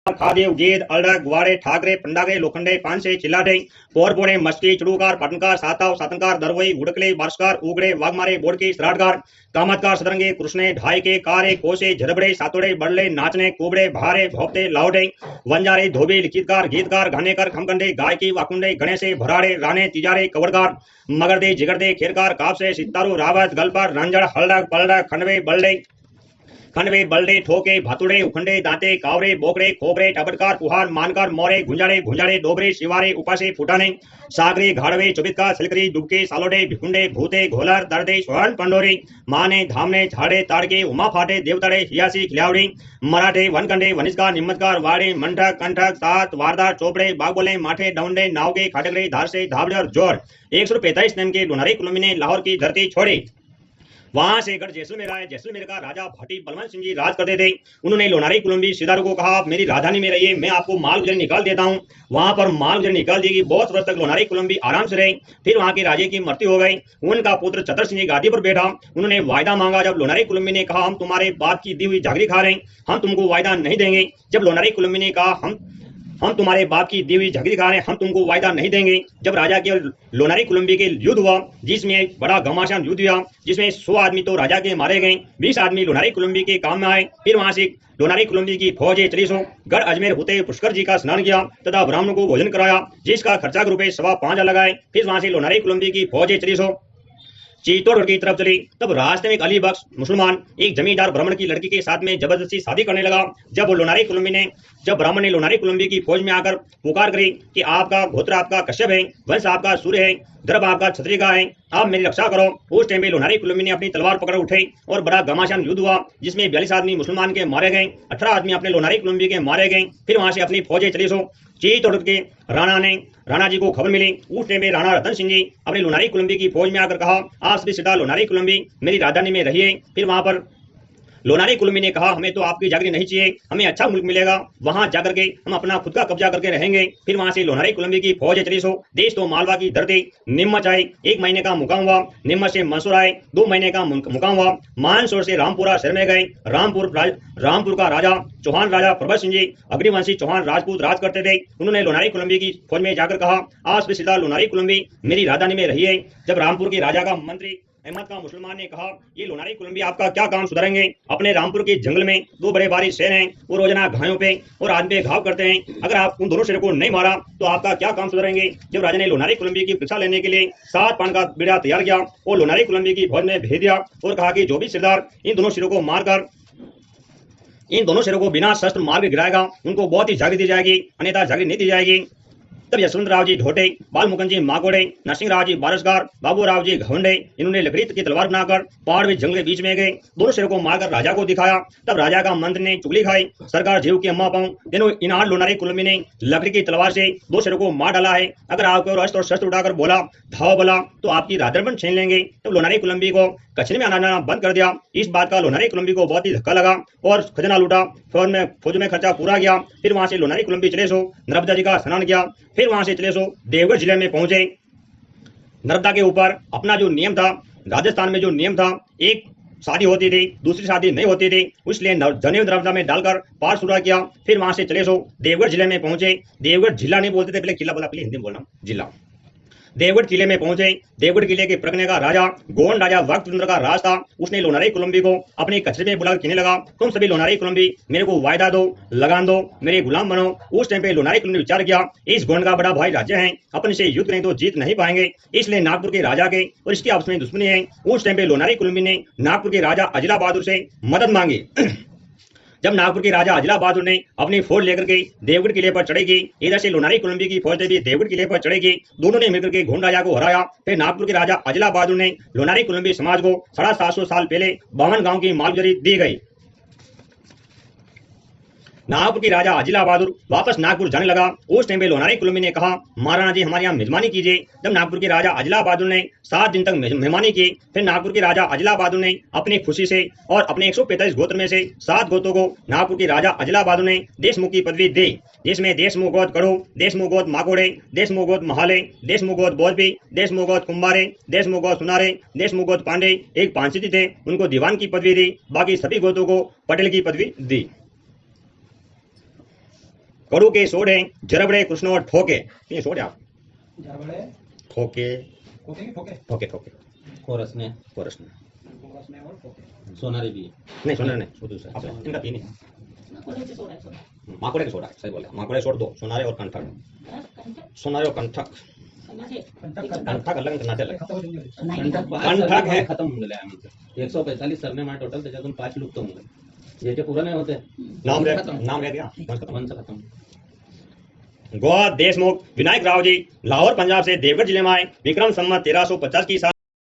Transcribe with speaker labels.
Speaker 1: खादेव गेद अल्डक ग्वाड़े ठाकरे पंडागे लोखंडे पानसे चिल्लाटे पोरपोड़े मस्की चुड़ूकार पटनकार साताव सातनकार दरवई गुड़कले बारसकार उगड़े वाघमारे बोड़के सराटकार कामतकार सदरंगे कृष्णे ढाईके कारे कोसे झरबड़े सातोड़े बड़ले नाचने कुबड़े भारे भोपते लाउडे वंजारे धोबे लिखितकार गीतकार घानेकर खमकंडे गायकी वाकुंडे गणेशे भराड़े राणे तिजारे कवड़कार मगरदे जिगरदे खेरकार कापसे सितारू रावत गलपर रंजड़ हल्डक पलडक खंडवे बल्डे ठोके भातुड़े उखंडे दांते कावरे बोकड़े खोबरे टबटकार कुहार मानकर मोरे गुंजाड़े गुंजाड़े डोबरे शिवारे उपासे फुटाने सागरे घाड़वे चुबितका सिलकरी दुबके सालोडे भिकुंडे भूते घोलर दर्दे स्वर्ण पंडोरी माने धामने झाड़े ताड़के उमा फाटे देवतड़े हियासी खिलावड़ी मराठे वनकंडे वनिष्कार निम्मतकार वाड़े मंठक कंठक सात वारदार चोपड़े बागबोले माठे डाउंडे नावके खाटगरे धारसे धाबड़े और जोर 145 नेम के लोनारी कुलुम्बी ने लाहौर की धरती छोड़ी। वहां से गढ़ जैसलमेर आए। जैसलमेर का राजा भाटी बलवंत सिंह जी राज करते थे। उन्होंने लोनारी कुलुम्बी सिदारों को कहा, आप मेरी राजधानी में रहिए, मैं आपको माल गुजर निकाल देता हूं। वहां पर माल गुजर निकाल देगी। बहुत वर्ष तक लोनारी कुलुम्बी आराम से रहे। फिर वहां के राजे की मृत्यु हो गई। उनका पुत्र चतर सिंह गादी पर बैठा। उन्होंने वायदा मांगा। जब लोनारी कुलुम्बी ने कहा, हम तुम्हारे बाप की दी हुई जागरी खा रहे हैं, हम तुमको वायदा नहीं देंगे। जब लोनारी कुलुम्बी ने कहा, हम तुम्हारे बाप की दी हुई झगड़ी खा रहे हैं, हम तुमको वायदा नहीं देंगे। जब राजा के लोनारी कुलुम्बी के युद्ध हुआ, जिसमें बड़ा घमासान युद्ध हुआ, जिसमें 100 आदमी तो राजा के मारे गए, 20 आदमी लोनारी कुलुम्बी के काम में आए। फिर वहां से लोनारी कुलुम्बी की फौज चली सो गढ़ अजमेर होते पुष्कर जी का स्नान किया तथा ब्राह्मणों को भोजन कराया, जिसका खर्चा रुपए 5.25 लगाए। फिर वहां से लोनारी कुलुम्बी की फौज चली सो चित्तौड़गढ़ की तरफ चली। तब रास्ते में एक अली बख्श मुसलमान एक जमींदार ब्राह्मण की लड़की के साथ में जबरदस्ती शादी करने लगा। जब ब्राह्मण ने लोनारी कुलुम्बी की फौज में आकर पुकार करी कि आपका गोत्र आपका कश्यप है, वंश आपका सूर्य है, गर्भ आपका क्षत्रिय का है, आप मेरी रक्षा करो। उस टाइम पे लोनारी कुलुम्बी ने अपनी तलवार पकड़ उठे और बड़ा घमासान युद्ध हुआ, जिसमें 42 आदमी मुसलमान के मारे गए, 18 आदमी अपने लोनारी कुलुम्बी के मारे गए। फिर वहां से अपनी फौजें चली सो चित्तौड़ के राणा जी को खबर मिली। उस टाइम पे राणा रतन सिंह जी अपने लोनारी कुलुम्बी की फौज में आकर कहा, आप सभी सीधा लोनारी कुलुम्बी मेरी राजधानी में रहिए। फिर वहां पर लोनारी कुलुम्बी ने कहा, हमें तो आपकी जागरी नहीं चाहिए, हमें अच्छा मुल्क मिलेगा, वहां जाकर के हम अपना खुद का कब्जा करके रहेंगे। फिर वहां से लोनारी कुलुम्बी की फौज चली सो देश तो मालवा की धरती नीमच आई। 1 महीने का मुकाम हुआ। नीमच से मंसूर आए। 2 महीने का मुकाम हुआ। मानसूर से रामपुरा शहर में गए। रामपुर का राजा चौहान राजा प्रभा सिंह जी अग्निवंशी चौहान राजपूत राज करते थे। उन्होंने लोनारी कुलुम्बी की फौज में जाकर कहा, आज सीधा लोनारी कुलुम्बी मेरी राजधानी में रहिए। जब रामपुर के राजा का मंत्री अहमद का मुसलमान ने कहा, ये लोनारी कुलुम्बी आपका क्या काम सुधारेंगे? अपने रामपुर के जंगल में 2 बड़े भारी शेर हैं, वो रोजाना घायों पे और आदमी पे घाव करते हैं, अगर आप उन दोनों शेरों को नहीं मारा तो आपका क्या काम सुधारेंगे? जब राजा ने लोनारी कुलुम्बी की परीक्षा लेने के लिए 7 पान का बीड़ा तैयार किया और लोनारी कुलुम्बी की फौज में भेज दिया और कहा कि जो भी सरदार इन दोनों शेरों को मारकर इन दोनों शेरों को बिना शस्त्र मार के गिराएगा, उनको बहुत ही जागरी दी जाएगी, अन्यथा जागरी नहीं दी जाएगी। तब यशवंतराव जी ढोटे, बालमुकुंद जी माकोड़े, नरसिंहराव जी बारसगार, बाबूराव जी घवंडे, इन्होंने लकड़ी की तलवार बनाकर पहाड़ में जंगल के बीच में गए, दोनों शेरों को मारकर राजा को दिखाया। तब राजा का मंत्री ने चुगली खाई, सरकार जीव की अम्मा पाऊं, तेनों इनार लोनारी कुलुम्बी ने लकड़ी की तलवार से 2 शेरों को मार डाला है, अगर आपको अस्त्र और शस्त्र उठाकर बोला धाओ बोला तो आपकी राजदरबार छीन लेंगे। तब लोनारी कुलुम्बी को कचरे में आना बंद कर दिया। इस बात का लोनारी कुलुम्बी को बहुत ही धक्का लगा और खजाना लूटा। फौज में खर्चा पूरा गया। फिर वहां से लोनारी कुलुम्बी चले सो नर्मदा जी का स्नान किया। फिर वहां से चले सो देवगढ़ जिले में पहुंचे। नर्मदा के ऊपर अपना जो नियम था, राजस्थान में जो नियम था, एक शादी होती थी, दूसरी शादी नहीं होती थी, इसलिए जनेऊ नर्मदा में डालकर पार शुरू किया। फिर वहां से चले सो देवगढ़ जिले में पहुंचे। देवगढ़ जिला नहीं बोलते थे, पहले किला बोला, पहले हिंदी में बोलना जिला। देवगढ़ किले में पहुंचे। देवगढ़ किले के प्रगने का राजा गोंड राजा वक्तचंद्र का राज था। उसने लोनारी कुलुम्बी को अपने कचरे में बुलाकर कहने लगा, तुम सभी लोनारी कुलुम्बी मेरे को वायदा दो, लगान दो, मेरे गुलाम बनो। उस टाइम पे लोनारी कुलुम्बी विचार किया, इस गोंड का बड़ा भाई राज्य है, अपन से युद्ध करें तो जीत नहीं पाएंगे, इसलिए नागपुर के राजा के और इसकी आपस में दुश्मनी है। उस टाइम पे लोनारी कुलुम्बी ने नागपुर के राजा अजिला बहादुर से मदद मांगी। जब नागपुर के राजा अजिला बहादुर ने अपनी फौज लेकर के देवगढ़ किले पर चढ़ेगी, इधर से लोनारी कुलुम्बी की फौज भी देवगढ़ किले पर चढ़ेगी, दोनों ने मिलकर के गोंड राजा को हराया। फिर नागपुर के राजा अजिला बहादुर ने लोनारी कुलुम्बी समाज को 750 साल पहले 52 गांव की मालगुजारी दी गई। नागपुर के राजा अजिला बहादुर वापस नागपुर जाने लगा। उस टाइम पे लोनारी कुलुम्बी ने कहा, महाराणा जी हमारे यहाँ मेजबानी कीजिए। जब नागपुर के राजा अजिला बहादुर ने 7 दिन तक मेहमानी की, फिर नागपुर के राजा अजिला बहादुर ने अपनी खुशी से और अपने 145 गोत्र में से 7 गोत्रों को नागपुर के राजा अजिला बहादुर ने देशमुख की पदवी दी, जिसमें देशमुख गोत्र कड़ो, देशमुख गोत्र माकोड़े, देशमुख गोत्र महाले, देशमुख गोत्र बोधबी, देशमुख गोत्र कुंभारे, देशमुख गोत्र सुनारे, देशमुख गोत्र पांडे एक पांचती थे, उनको दीवान की पदवी दी। बाकी सभी गोत्रों को पटेल की पदवी दी। कड़ू के सोडे जरबड़े कृष्णो ठोके ये सोडे आप
Speaker 2: जरबड़े
Speaker 1: ठोके
Speaker 2: ठोके ठोके
Speaker 1: ठोके ठोके
Speaker 3: कोरस ने
Speaker 1: कोरस में
Speaker 2: और ठोके
Speaker 3: सोनारी भी
Speaker 1: नहीं सोना नहीं वो दूसरा आप इनका तीन है माकुड़े के सोडा सही बोले माकुड़े छोड़ दो सोनारे और कंठक सोनारे और कंठक कंठक अलग नाते अलग
Speaker 3: कंठक है खत्म होऊन गेले आमचं 145 सरनेम आहे टोटल त्याच्यातून 5 लुप्त होऊन गेले याचे पुराणे होते
Speaker 1: नाम रह गया
Speaker 3: वंश खत्म
Speaker 1: गोवा देशमुख विनायक राव जी लाहौर पंजाब से देवगढ़ जिले में आए विक्रम संवत 1350 की साल